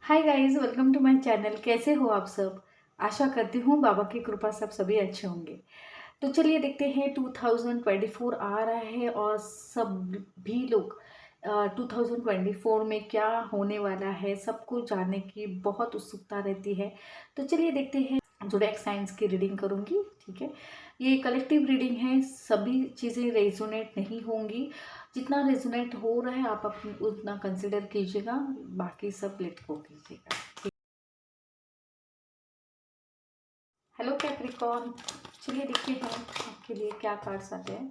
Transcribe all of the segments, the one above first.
Hi guys, welcome to my channel. कैसे हो आप सब? आशा करती हूँ बाबा की कृपा सब सभी अच्छे होंगे। तो चलिए देखते हैं, 2024 आ रहा है और सब भी लोग 2024 में क्या होने वाला है सबको जानने की बहुत उत्सुकता रहती है। तो चलिए देखते हैं। जोडिएक साइंस की रीडिंग करूँगी, ठीक है। ये कलेक्टिव रीडिंग है, सभी चीज़ें रेजोनेट नहीं होंगी। जितना रेजोनेट हो रहा है आप अपने उतना कंसिडर कीजिएगा, बाकी सब लेट को कीजिएगा। हेलो कैप्रिकॉर्न, चलिए देखते हैं आपके लिए क्या कार्ड्स आते हैं।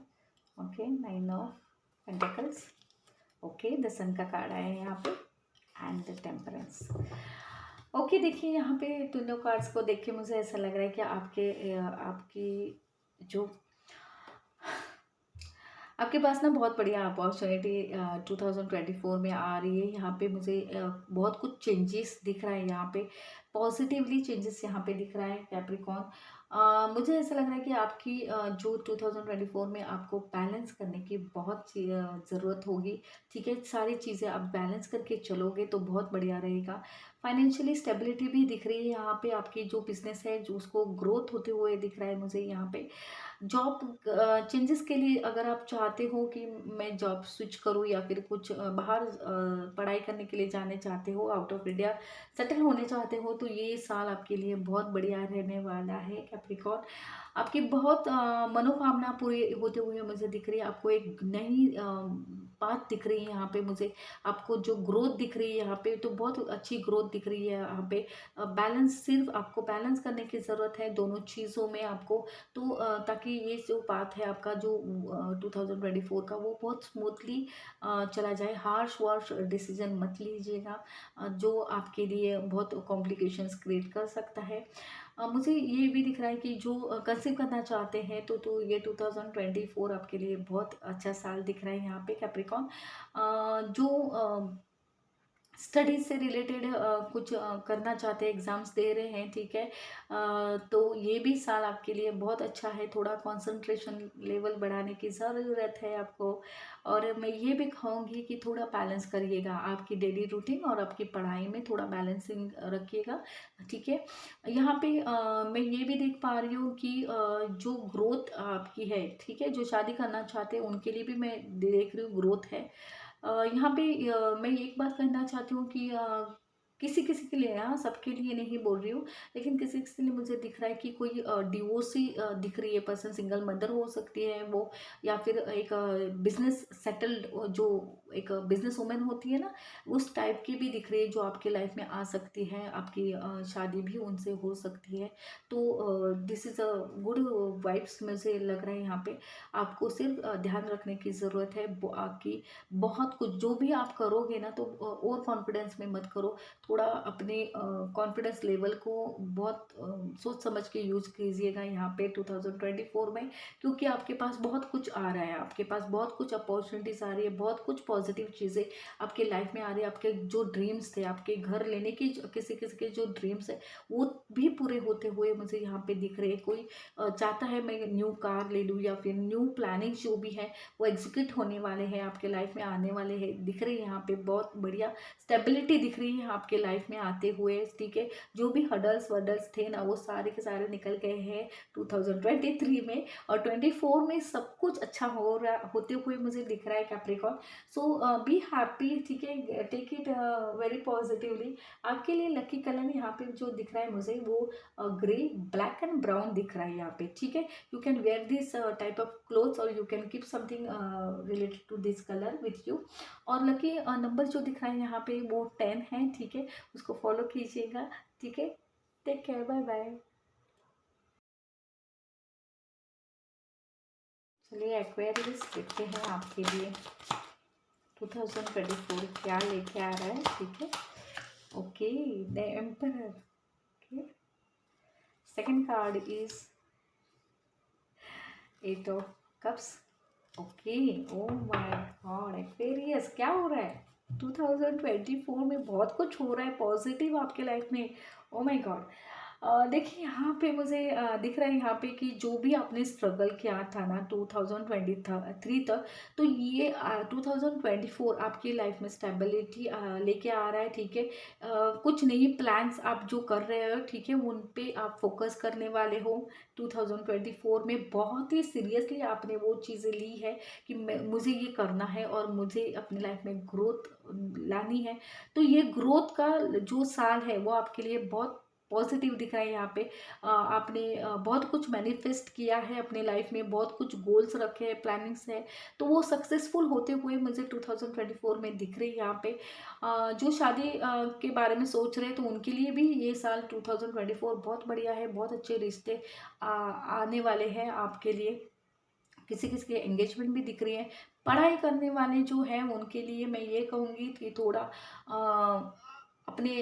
Okay, 9 of pentacles. Okay, the sun का कार्ड आया है यहाँ पे एंड द टेम्परेंस। ओके, देखिए यहाँ पे दोनों कार्ड्स को देख के मुझे ऐसा लग रहा है कि आपकी जो आपके पास ना बहुत बढ़िया अपॉर्चुनिटी 2024 में आ रही है। यहाँ पे मुझे बहुत कुछ चेंजेस दिख रहा है, यहाँ पे पॉजिटिवली चेंजेस यहाँ पे दिख रहा है कैप्रिकॉर्न। मुझे ऐसा लग रहा है कि आपकी जो 2024 में आपको बैलेंस करने की बहुत ज़रूरत होगी, ठीक है। सारी चीज़ें आप बैलेंस करके चलोगे तो बहुत बढ़िया रहेगा। फाइनेंशियली स्टेबिलिटी भी दिख रही है यहाँ पे। आपकी जो बिजनेस है जो उसको ग्रोथ होते हुए दिख रहा है मुझे यहाँ पे। जॉब चेंजेस के लिए अगर आप चाहते हो कि मैं जॉब स्विच करूँ या फिर कुछ बाहर पढ़ाई करने के लिए जाने चाहते हो, आउट ऑफ इंडिया सेटल होने चाहते हो, तो ये साल आपके लिए बहुत बढ़िया रहने वाला है कैप्रिकॉर्न। आपकी बहुत मनोकामना पूरी होते हुए मुझे दिख रही है। आपको एक नई बात दिख रही है यहाँ पे मुझे। आपको जो ग्रोथ दिख रही है यहाँ पे, तो बहुत अच्छी ग्रोथ दिख रही है यहाँ पे। बैलेंस, सिर्फ आपको बैलेंस करने की ज़रूरत है दोनों चीज़ों में आपको। तो ताकि ये जो बात है आपका जो 2024 का, वो बहुत स्मूथली चला जाए। हार्श वार्श डिसीजन मत लीजिएगा जो आपके लिए बहुत कॉम्प्लिकेशंस क्रिएट कर सकता है। मुझे ये भी दिख रहा है कि जो कंसीव करना चाहते हैं तो ये 2024 आपके लिए बहुत अच्छा साल दिख रहा है यहाँ पे कैप्रिकॉर्न। जो स्टडीज से रिलेटेड कुछ करना चाहते हैं, एग्ज़ाम्स दे रहे हैं, ठीक है। तो ये भी साल आपके लिए बहुत अच्छा है। थोड़ा कंसंट्रेशन लेवल बढ़ाने की ज़रूरत है आपको। और मैं ये भी कहूँगी कि थोड़ा बैलेंस करिएगा आपकी डेली रूटीन और आपकी पढ़ाई में, थोड़ा बैलेंसिंग रखिएगा, ठीक है। यहाँ पे मैं ये भी देख पा रही हूँ कि जो ग्रोथ आपकी है, ठीक है, जो शादी करना चाहते हैं उनके लिए भी मैं देख रही हूँ ग्रोथ है। यहाँ पे मैं एक बात कहना चाहती हूँ कि किसी किसी के लिए, हाँ सबके लिए नहीं बोल रही हूँ, लेकिन किसी किसी के लिए मुझे दिख रहा है कि कोई डिवोर्सी दिख रही है पर्सन। सिंगल मदर हो सकती है वो, या फिर एक बिजनेस सेटल्ड जो एक बिजनेस वुमेन होती है ना, उस टाइप की भी दिख रही है जो आपके लाइफ में आ सकती है। आपकी शादी भी उनसे हो सकती है। तो this is a good vibes मुझे लग रहा है यहाँ पे। आपको सिर्फ ध्यान रखने की ज़रूरत है। आपकी बहुत कुछ जो भी आप करोगे ना, तो ओवर कॉन्फिडेंस में मत करो। थोड़ा अपने कॉन्फिडेंस लेवल को बहुत सोच समझ के यूज कीजिएगा यहाँ पे 2024 में। क्योंकि आपके पास बहुत कुछ आ रहा है, आपके पास बहुत कुछ अपॉर्चुनिटीज आ रही है, बहुत कुछ पॉजिटिव चीज़ें आपके लाइफ में आ रही है। आपके जो ड्रीम्स थे, आपके घर लेने की किसी किसी के जो ड्रीम्स है, वो भी पूरे होते हुए मुझे यहाँ पे दिख रहे हैं। कोई चाहता है मैं न्यू कार ले लूँ, या फिर न्यू प्लानिंग जो भी है वो एग्जीक्यूट होने वाले हैं, आपके लाइफ में आने वाले हैं, दिख रही है यहाँ पे। बहुत बढ़िया स्टेबिलिटी दिख रही है आपके लाइफ में आते हुए, ठीक है। जो भी हडल्स वडल्स थे ना, वो सारे के सारे निकल गए हैं 2023 में। और 24 में सब कुछ अच्छा हो रहा होते हुए मुझे दिख रहा है कैप्रिकॉर्न। सो बी हैप्पी, ठीक है, टेक इट वेरी पॉजिटिवली। आपके लिए लकी कलर यहाँ पे जो दिख रहा है मुझे, वो ग्रे, ब्लैक एंड ब्राउन दिख रहा है यहाँ पे, ठीक है। you can wear this type of clothes, or you can keep something related to this color with you। और लकी नंबर जो दिख रहा है यहाँ पे वो 10 है, ठीक है। उसको फॉलो कीजिएगा, ठीक है। Take care, bye bye. चलिए एक्वेरियस देखते हैं आपके लिए 2024 क्या लेके आ रहा है, ठीक है। Okay, the emperor. Okay, second card is 8 of cups. Okay, oh my God Aquarius, क्या हो रहा है 2024 में? बहुत कुछ हो रहा है पॉजिटिव आपके लाइफ में। ओ माय गॉड, देखिए यहाँ पे मुझे दिख रहा है यहाँ पे कि जो भी आपने स्ट्रगल किया था ना 2023 तक, तो ये 2024 आपकी लाइफ में स्टेबिलिटी लेके आ रहा है, ठीक है। कुछ नई प्लान्स आप जो कर रहे हो, ठीक है, उन पे आप फोकस करने वाले हो। 2024 में बहुत ही सीरियसली आपने वो चीज़ें ली है कि मुझे ये करना है और मुझे अपनी लाइफ में ग्रोथ लानी है। तो ये ग्रोथ का जो साल है वो आपके लिए बहुत पॉजिटिव दिख रहा है यहाँ पे। आपने बहुत कुछ मैनिफेस्ट किया है अपने लाइफ में, बहुत कुछ गोल्स रखे हैं, प्लानिंग्स है, तो वो सक्सेसफुल होते हुए मुझे 2024 में दिख रही है यहाँ पे। जो शादी के बारे में सोच रहे हैं तो उनके लिए भी ये साल 2024 बहुत बढ़िया है, बहुत अच्छे रिश्ते आने वाले हैं आपके लिए। किसी किसी के एंगेजमेंट भी दिख रही है। पढ़ाई करने वाले जो हैं उनके लिए मैं ये कहूँगी कि थोड़ा अपने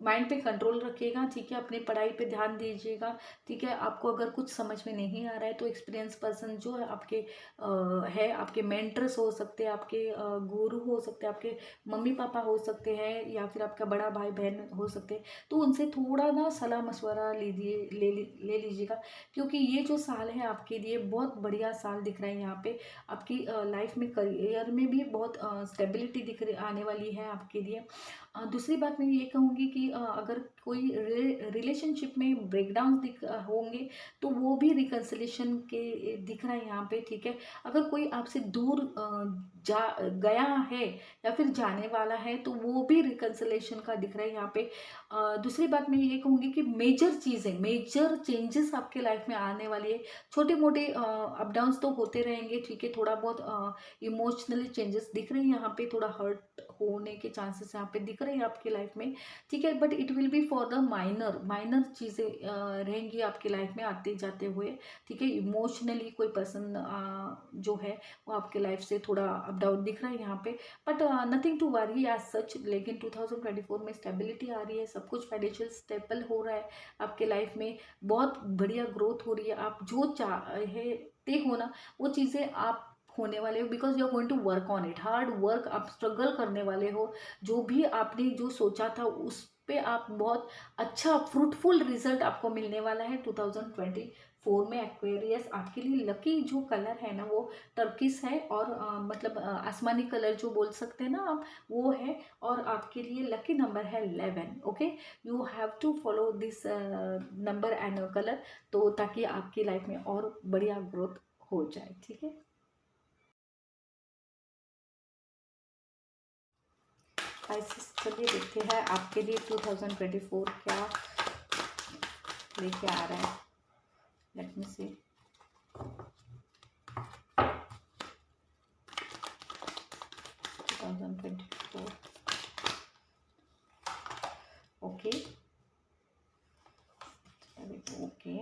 माइंड पे कंट्रोल रखिएगा, ठीक है, अपने पढ़ाई पे ध्यान दीजिएगा, ठीक है। आपको अगर कुछ समझ में नहीं आ रहा है तो एक्सपीरियंस पर्सन जो है आपके है, आपके मेंटर्स हो सकते हैं, आपके गुरु हो सकते हैं, आपके मम्मी पापा हो सकते हैं, या फिर आपका बड़ा भाई बहन हो सकते हैं। तो उनसे थोड़ा ना सलाह मशवरा लीजिए, ले लीजिएगा, क्योंकि ये जो साल है आपके लिए बहुत बढ़िया साल दिख रहा है यहाँ पे। आपकी लाइफ में, करियर में भी बहुत स्टेबिलिटी दिख रही आने वाली है आपके लिए। दूसरी बात मैं ये कहूँगी कि अगर कोई रिलेशनशिप में ब्रेकडाउन दिख होंगे तो वो भी रिकन्सिलेशन के दिख रहा है यहाँ पे, ठीक है। अगर कोई आपसे दूर जा गया है या फिर जाने वाला है तो वो भी रिकन्सिलेशन का दिख रहा है यहाँ पे। दूसरी बात मैं ये कहूँगी कि मेजर चीज़ें, मेजर चेंजेस आपके लाइफ में आने वाली है। छोटे मोटे अप डाउन्स तो होते रहेंगे, ठीक है, थोड़ा बहुत इमोशनली चेंजेस दिख रहे हैं यहाँ पे, थोड़ा हर्ट होने के चांसेस यहाँ पे दिख रहे हैं आपकी लाइफ में, ठीक है। But it will be for the minor minor चीज़ें रहेंगी आपकी लाइफ में आते जाते हुए, ठीक है। इमोशनली कोई पर्सन जो है वो आपके लाइफ से थोड़ा अप डाउन दिख रहा है यहाँ पे, but nothing to worry as such. लेकिन 2024 में स्टेबिलिटी आ रही है, सब कुछ फाइनेंशियल स्टेबल हो रहा है आपके लाइफ में, बहुत बढ़िया ग्रोथ हो रही है। आप जो चाहते हो ना वो चीज़ें आप होने वाले हो, because you are going to work on it, hard work, आप स्ट्रगल करने वाले हो। जो भी आपने जो सोचा था उस पे आप बहुत अच्छा फ्रूटफुल रिजल्ट आपको मिलने वाला है 2024 में। एक्वेरियस आपके लिए लकी जो कलर है ना वो टर्किस है, और मतलब आसमानी कलर जो बोल सकते हैं ना आप, वो है। और आपके लिए लकी नंबर है 11। Okay, you have to follow this number and colour, तो ताकि आपकी लाइफ में और बढ़िया ग्रोथ हो जाए, ठीक है। स्पाइसेस, चलिए देखते हैं आपके लिए 2024 क्या लेके आ रहा है। लेट मी सी। 2024, ओके ओके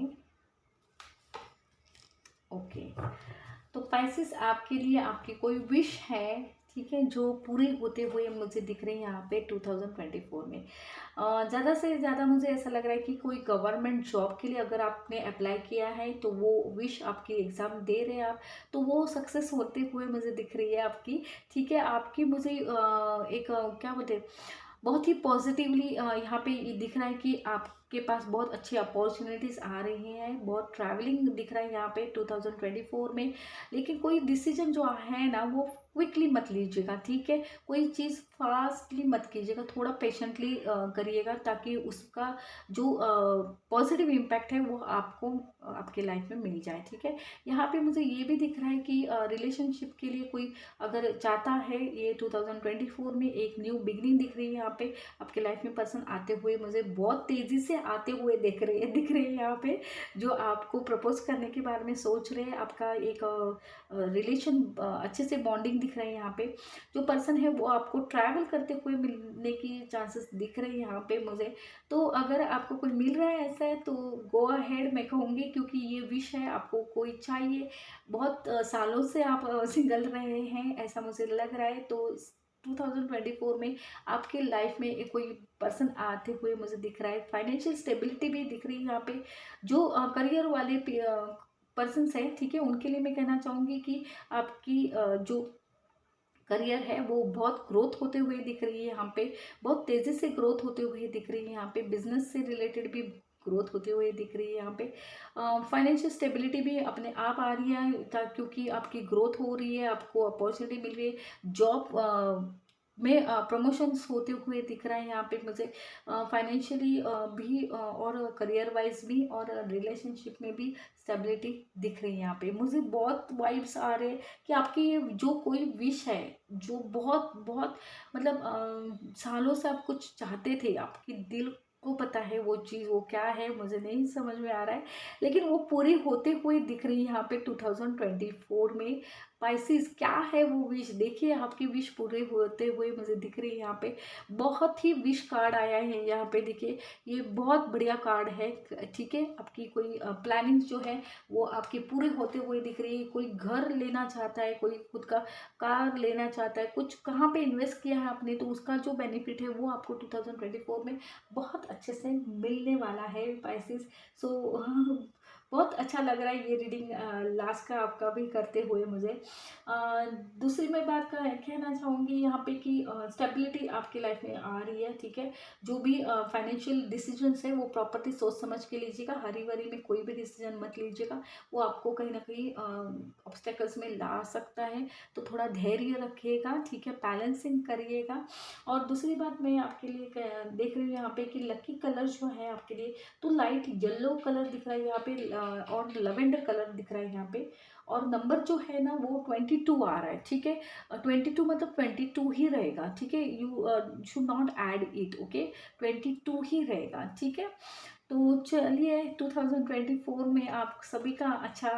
ओके। तो पाइसेस आपके लिए आपकी कोई विश है, ठीक है, जो पूरी होते हुए मुझे दिख रही है यहाँ पे 2024 में। ज़्यादा से ज़्यादा मुझे ऐसा लग रहा है कि कोई गवर्नमेंट जॉब के लिए अगर आपने अप्लाई किया है तो वो विश आपकी, एग्ज़ाम दे रहे हैं आप, तो वो सक्सेस होते हुए मुझे दिख रही है आपकी, ठीक है। आपकी मुझे एक क्या बोलते हैं, बहुत ही पॉजिटिवली यहाँ पे ये दिख रहा है कि आपके पास बहुत अच्छी अपॉर्चुनिटीज़ आ रही हैं, बहुत ट्रैवलिंग दिख रहा है यहाँ पे 2024 में। लेकिन कोई डिसीजन जो है ना वो क्विकली मत लीजिएगा, ठीक है। कोई चीज़ फास्टली मत कीजिएगा, थोड़ा पेशेंटली करिएगा, ताकि उसका जो पॉजिटिव इम्पैक्ट है वो आपको आपके लाइफ में मिल जाए, ठीक है। यहाँ पे मुझे ये भी दिख रहा है कि रिलेशनशिप के लिए कोई अगर चाहता है, ये 2024 में एक न्यू बिगनिंग दिख रही है यहाँ पे। आपके लाइफ में पर्सन आते हुए मुझे बहुत तेज़ी से आते हुए दिख रहे हैं यहाँ पे, जो आपको प्रपोज करने के बारे में सोच रहे हैं। आपका एक रिलेशन अच्छे से बॉन्डिंग दिख रहा है यहाँ पे। जो पर्सन है वो आपको ट्रैवल करते हुए मिलने की चांसेस दिख रहे हैं यहाँ पे मुझे। तो अगर आपको कोई मिल रहा है ऐसा है तो गो अहेड मैं कहूँगी, क्योंकि ये विश है, आपको कोई चाहिए। बहुत सालों से आप सिंगल रहे हैं ऐसा मुझे लग रहा है, तो 2024 में आपके लाइफ में एक कोई पर्सन आते हुए मुझे दिख रहा है। फाइनेंशियल स्टेबिलिटी भी दिख रही है यहाँ पे। जो करियर वाले पर्सन है, ठीक है, उनके लिए मैं कहना चाहूँगी कि आपकी जो करियर है वो बहुत ग्रोथ होते हुए दिख रही है यहाँ पे, बहुत तेज़ी से ग्रोथ होते हुए दिख रही है यहाँ पे, बिजनेस से रिलेटेड भी ग्रोथ होते हुए दिख रही है यहाँ पे। फाइनेंशियल स्टेबिलिटी भी अपने आप आ रही है क्योंकि आपकी ग्रोथ हो रही है, आपको अपॉर्चुनिटी मिल रही है, जॉब में प्रमोशंस होते हुए दिख रहा है यहाँ पे मुझे, फाइनेंशियली भी और करियर वाइज भी और रिलेशनशिप में भी स्टेबिलिटी दिख रही है यहाँ पे। मुझे बहुत वाइब्स आ रहे हैं कि आपकी जो कोई विश है, जो बहुत बहुत मतलब सालों से आप कुछ चाहते थे, आपकी दिल को पता है वो चीज़ वो क्या है, मुझे नहीं समझ में आ रहा है, लेकिन वो पूरी होते हुए दिख रही है यहाँ पे 2024 में। पाइसिस क्या है वो विश, देखिए आपकी विश पूरे होते हुए मुझे दिख रही है यहाँ पे। बहुत ही विश कार्ड आया है यहाँ पे, देखिए ये बहुत बढ़िया कार्ड है, ठीक है। आपकी कोई प्लानिंग जो है वो आपकी पूरे होते हुए दिख रही है। कोई घर लेना चाहता है, कोई खुद का कार लेना चाहता है, कुछ कहाँ पे इन्वेस्ट किया है आपने तो उसका जो बेनिफिट है वो आपको 2024 में बहुत अच्छे से मिलने वाला है पाइसेस। सो बहुत अच्छा लग रहा है ये रीडिंग लास्ट का आपका भी करते हुए मुझे। दूसरी मैं बात कहना चाहूँगी यहाँ पे कि स्टेबिलिटी आपकी लाइफ में आ रही है, ठीक है। जो भी फाइनेंशियल डिसीजंस है वो प्रॉपर्टी सोच समझ के लीजिएगा, हरी भरी में कोई भी डिसीजन मत लीजिएगा, वो आपको कहीं ना कहीं ऑब्स्टेकल्स में ला सकता है। तो थोड़ा धैर्य रखिएगा, ठीक है, बैलेंसिंग करिएगा। और दूसरी बात मैं आपके लिए देख रही हूँ यहाँ पे कि लकी कलर जो है आपके लिए तो लाइट येलो कलर दिख रहा है यहाँ पे, और लवेंडर कलर दिख रहा है यहाँ पे। और नंबर जो है ना वो 22 आ रहा है, ठीक है। 22 मतलब 22 ही रहेगा, ठीक है। You should not add it, okay. 22 ही रहेगा, ठीक है। तो चलिए 2024 में आप सभी का अच्छा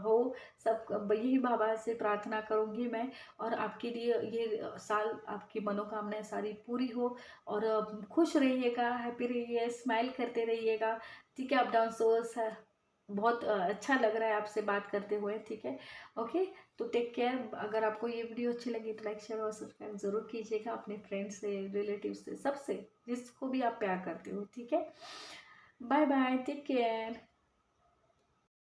हो, सब यही बाबा से प्रार्थना करूँगी मैं। और आपके लिए ये साल आपकी मनोकामनाएं सारी पूरी हो, और खुश रहिएगा, हैप्पी रहिए, स्माइल करते रहिएगा, ठीक है। अप डाउन सोर्स है, बहुत अच्छा लग रहा है आपसे बात करते हुए, ठीक है। ओके, तो टेक केयर। अगर आपको ये वीडियो अच्छी लगी तो लाइक शेयर और सब्सक्राइब ज़रूर कीजिएगा अपने फ्रेंड्स से, रिलेटिव से, सबसे जिसको भी आप प्यार करते हो, ठीक है। Bye bye, take care.